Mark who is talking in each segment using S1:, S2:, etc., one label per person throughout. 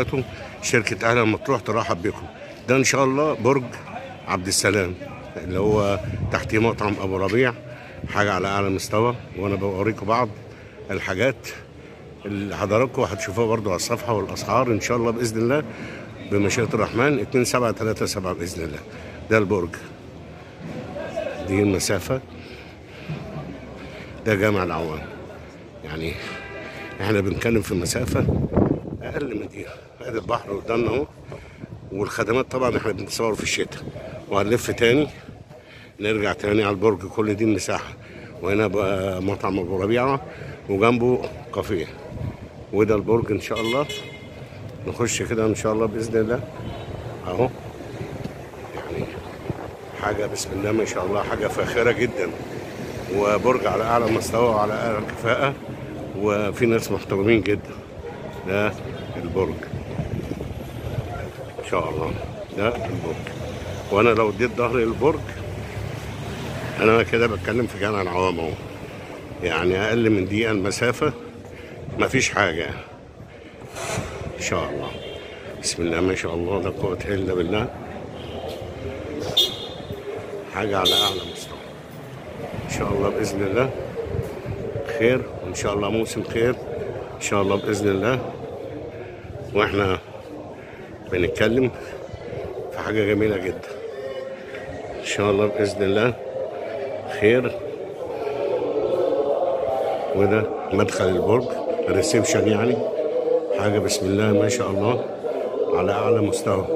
S1: وبركاته. شركة أهلا مطروح ترحب بكم. ده إن شاء الله برج عبد السلام اللي هو تحتيه مطعم أبو ربيع، حاجة على أعلى مستوى. وأنا بوريكم بعض الحاجات اللي حضراتكم هتشوفوها برضو على الصفحة، والأسعار إن شاء الله بإذن الله بمشيئة الرحمن 2737 بإذن الله. ده البرج، دي المسافة، ده جامع العوام. يعني احنا بنتكلم في مسافة أقل من دي. ادي البحر قدامنا اهو، والخدمات طبعا احنا بنتصور في الشتاء، وهنلف تاني نرجع تاني على البرج. كل دي المساحة. وهنا بقى مطعم أبو ربيعة وجنبه كافيه، وده البرج إن شاء الله. نخش كده إن شاء الله بإذن الله أهو. يعني حاجة بسم الله ما شاء الله، حاجة فاخرة جدا، وبرج على أعلى مستوى وعلى أعلى كفاءة، وفي ناس محترمين جدا. ده البرج إن شاء الله، ده البرج. وأنا لو اديت ظهري للبرج أنا كده بتكلم في جامع العوام أهو. يعني أقل من دقيقة المسافة، مفيش حاجة إن شاء الله. بسم الله ما شاء الله، لا قوة إلا بالله. حاجة على أعلى مستوى إن شاء الله بإذن الله. خير، وإن شاء الله موسم خير إن شاء الله بإذن الله. وإحنا بنتكلم في حاجة جميلة جدا إن شاء الله بإذن الله. خير. وده مدخل البرج، الريسبشن يعني. حاجة بسم الله ما شاء الله على أعلى مستوى.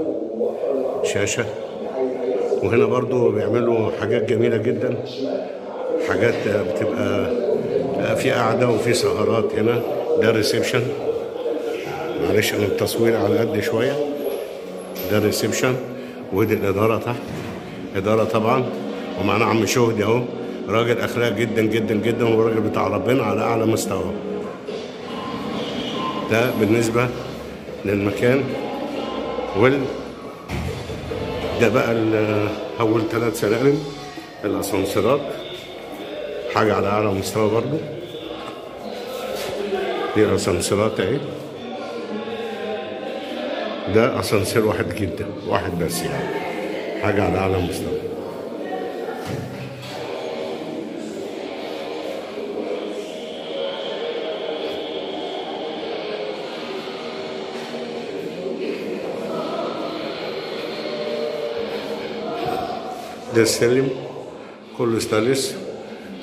S1: شاشة، وهنا برضو بيعملوا حاجات جميلة جدا، حاجات بتبقى في قعدة وفي سهرات هنا. ده الريسبشن، معلش أنا التصوير على قد شوية. ده الريسبشن، ودي الإدارة تحت. إدارة طبعا، ومعنا عم شهدي أهو، راجل أخلاق جدا جدا جدا، وراجل بتاع ربنا على أعلى مستوى. ده بالنسبة للمكان. ده بقى أول 3 سلالم الأسانسيرات، حاجة على أعلى مستوى برضو. دي الأسانسيرات أهي. ده أسانسير واحد جدا، واحد بس، يعني حاجة على أعلى مستوى. ده السلم كله ستانلس،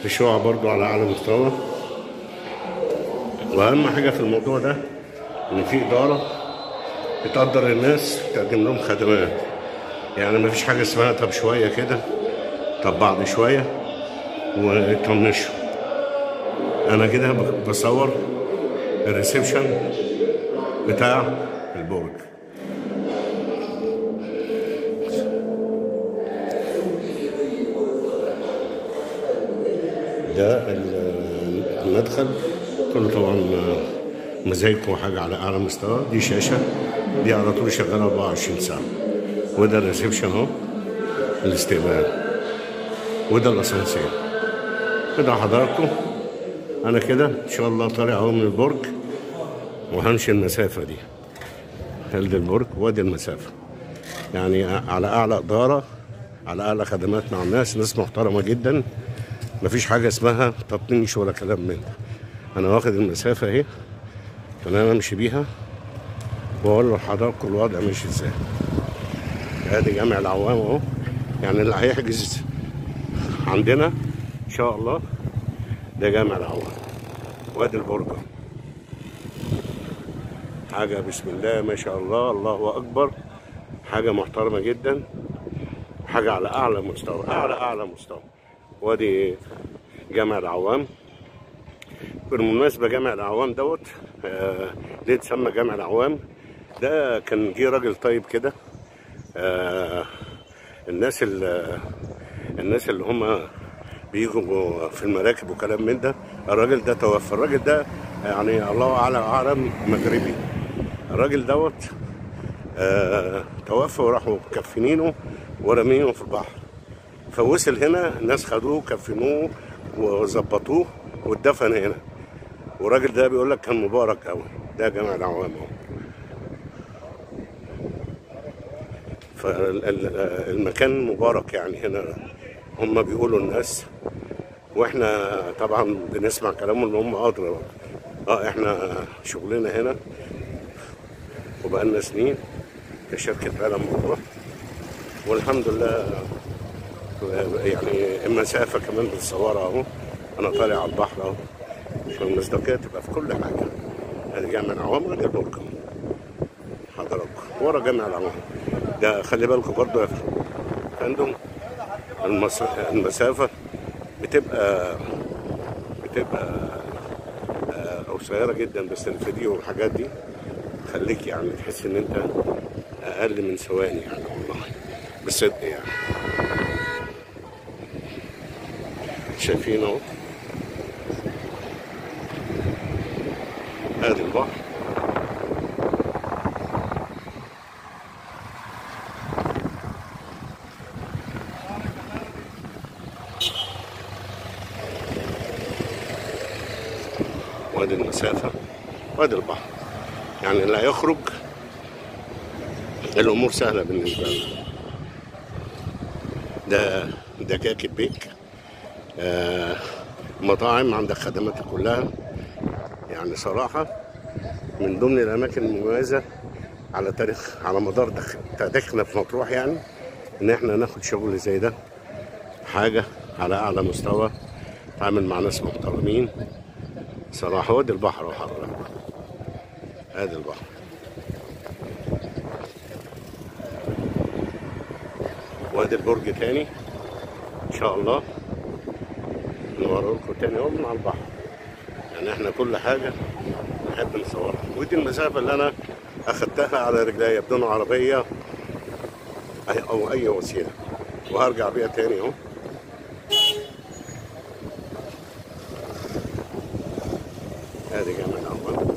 S1: في شقق برضو على أعلى مستوى. وأهم حاجة في الموضوع ده إن في إدارة بتقدر الناس، تقدم لهم خدمات. يعني مفيش حاجة اسمها طب شوية كده، طب بعد شوية ويطنشوا. أنا كده بصور الريسبشن بتاع البرج. ده المدخل كله طبعا مزايك وحاجة على أعلى مستوى. دي شاشة، دي على طول شغالة 24 ساعة. وده الريسبشن اهو، الاستقبال. وده الأسانسير. كده حضراتكم أنا كده إن شاء الله طالع أهو من البرج، وهمشي المسافة دي. هلد البرج وادي المسافة. يعني على أعلى إدارة، على أعلى خدمات مع الناس، ناس محترمة جدا. مفيش حاجة اسمها تطنيش ولا كلام من ده. أنا واخد المسافة أهي عشان أنا أمشي بيها وأقول لحضراتكم الوضع ماشي إزاي. أدي جامع العوام أهو. يعني اللي هيحجز عندنا إن شاء الله ده جامع العوام. وادي البرج، حاجة بسم الله ما شاء الله، الله أكبر. حاجة محترمة جدا، حاجة على أعلى مستوى، أعلى مستوى. وادي جامع العوام. بالمناسبة جامع العوام دوت ليه اتسمى جامع العوام؟ ده كان جه راجل طيب كده. الناس اللي هم بيجوا في المراكب وكلام من ده، الراجل ده توفى. الراجل ده يعني الله اعلم مغربي. الراجل دوت توفى، وراحوا مكفنينه ورمينه في البحر. فوصل هنا الناس خدوه كفنوه وظبطوه واتدفن هنا. والراجل ده بيقول لك كان مبارك قوي. ده جامع العوام اهو. فالمكان مبارك يعني هنا، هم بيقولوا الناس، واحنا طبعا بنسمع كلامهم اللي هم ادرى. احنا شغلنا هنا وبقالنا سنين كشركة عالم مطروح، والحمد لله. يعني المسافة كمان بتصورها اهو، انا طالع على البحر اهو، عشان المصداقية تبقى في كل حاجة. ادي جامع العوامر، ادي البرج حضراتكم ورا جامع العوامر ده. خلي بالكم برضو يا فندم، المسافة بتبقى قصيرة جدا، بس الفيديو والحاجات دي خليك يعني تحس ان انت اقل من ثواني يعني، والله بصدق يعني. شايفين اهو، ادي البحر، وادي المسافة، وادي البحر. يعني اللي هيخرج الامور سهلة بالنسبة له. ده كاكي بيك، مطاعم، عندك خدماتها كلها. يعني صراحة من ضمن الأماكن المميزة على مدار تاريخنا في مطروح، يعني إن إحنا ناخد شغل زي ده، حاجة على أعلى مستوى، تعامل مع ناس محترمين صراحة. وادي البحر وحضرتك، ادي البحر، وادي البرج تاني ان شاء الله نوري لكم تاني يوم من على البحر. يعني احنا كل حاجة نحب نصورها. ودي المسافة اللي انا اخدتها على رجليا بدون عربية او اي وسيلة، وهرجع بيها تاني اهو. ادي جامع العوامر،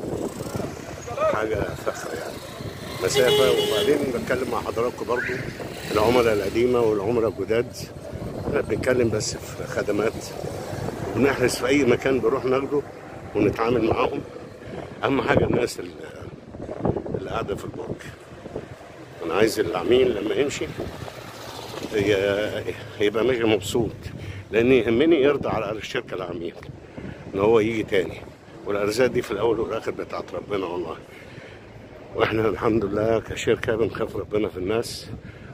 S1: حاجة فخرة يعني، مسافة. وبعدين بتكلم مع حضراتكم برضو العملاء القديمة والعملاء الجداد، احنا بنتكلم بس في خدمات، وبنحرص في أي مكان بنروح ناخده ونتعامل معاهم. أهم حاجة الناس اللي قاعدة في البرج، أنا عايز العميل لما يمشي يبقى ماشي مبسوط، لأن يهمني يرضى على الشركة العميل إن هو يجي تاني، والأرزاق دي في الأول والآخر بتاعت ربنا والله. واحنا الحمد لله كشركة بنخاف ربنا في الناس،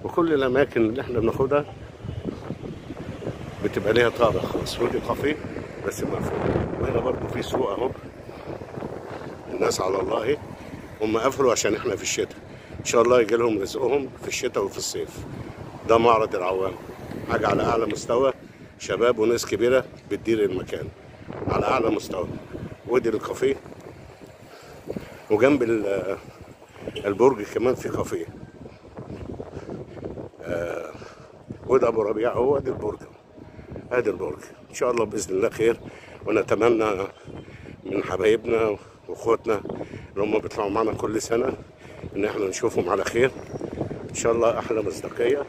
S1: وكل الأماكن اللي احنا بناخدها بتبقى ليها طابع خاص. ودي كافيه بس مقفول، وهنا برضه في سوق اهو، الناس على الله اهي. هم قفلوا عشان احنا في الشتاء، ان شاء الله يجي لهم رزقهم في الشتاء وفي الصيف. ده معرض العوام، حاجة على أعلى مستوى، شباب وناس كبيرة بتدير المكان على أعلى مستوى. ودي الكافيه، وجنب البرج كمان في كافيه. وده ابو ربيع، هو ادي البرج، ادي البرج. ان شاء الله باذن الله خير، ونتمنى من حبايبنا واخواتنا اللي هم بيطلعوا معنا كل سنه ان احنا نشوفهم على خير ان شاء الله. احلى مصداقيه